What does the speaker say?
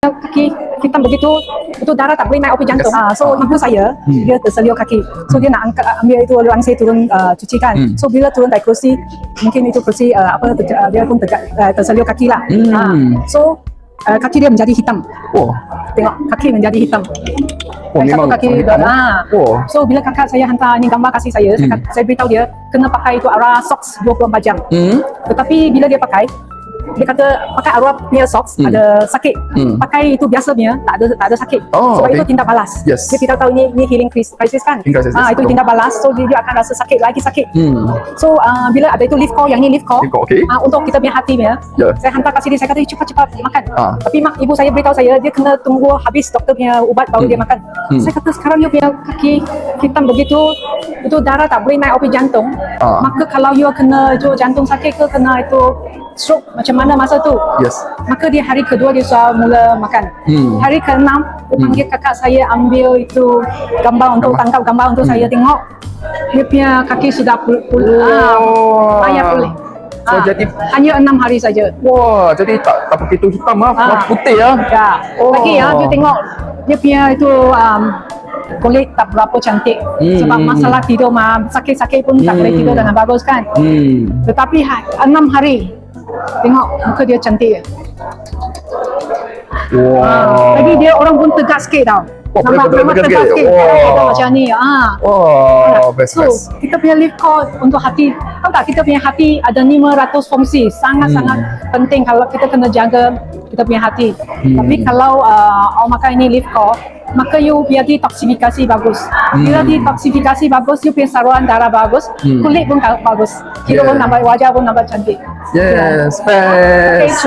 kaki hitam begitu, itu darah tak boleh naik opi jantung. So ibu saya dia terselia kaki. So dia nak ambil itu langsir turun cuci kan. So bila turun dari kursi, mungkin itu kursi dia pun terselia kaki lah. So kaki dia menjadi hitam. Tengok kaki menjadi hitam. Memang kaki So bila kakak saya hantar ini gambar kasih saya, saya beritahu dia kena pakai itu Aura socks 24 jam. Tetapi bila dia pakai, dia kata pakai Aura punya socks ada sakit. Pakai itu biasa punya tak ada sakit. Sebab itu tindak balas. Dia tidak tahu ini healing crisis kan. Itu tindak balas. So dia akan rasa sakit lagi sakit. So bila ada itu lift call, yang ini lift call, untuk kita punya hati punya, saya hantar kasih dia, saya kata cepat-cepat makan. Tapi ibu saya beritahu saya dia kena tunggu habis doktor punya ubat baru dia makan. Saya kata sekarang dia punya kaki hitam begitu, itu darah tak boleh naik opi jantung. Maka kalau you kena jantung sakit ke kena itu stroke macam mana masa tu? Maka dia hari kedua dia sudah mula makan. Hari ke-6 dia panggil kakak saya ambil itu gambar untuk tangkap gambar untuk saya tengok. Dia punya kaki sudah pulih. So jadi hanya 6 hari saja. Wah, jadi tak begitu hitam putih ya. Lagi dia tengok dia punya itu kulit tak berapa cantik. Sebab masalah tidur sakit-sakit pun tak boleh tidur dengan bagus kan. Tetapi 6 hari tengok muka dia cantik. Lagi dia orang pun tegak sikit tau. Nampak tegak sikit. Macam ni. So kita punya lift call untuk hati. Tahu tak kita punya hati ada 500 fungsi. Sangat-sangat penting kalau kita kena jaga kita punya hati. Tapi kalau awak makan ini lift call, maka you biar detoksifikasi bagus. Bila detoksifikasi bagus, you punya saluran darah bagus, kulit pun bagus, hidung pun nampak, wajah pun nampak cantik. Yes, best.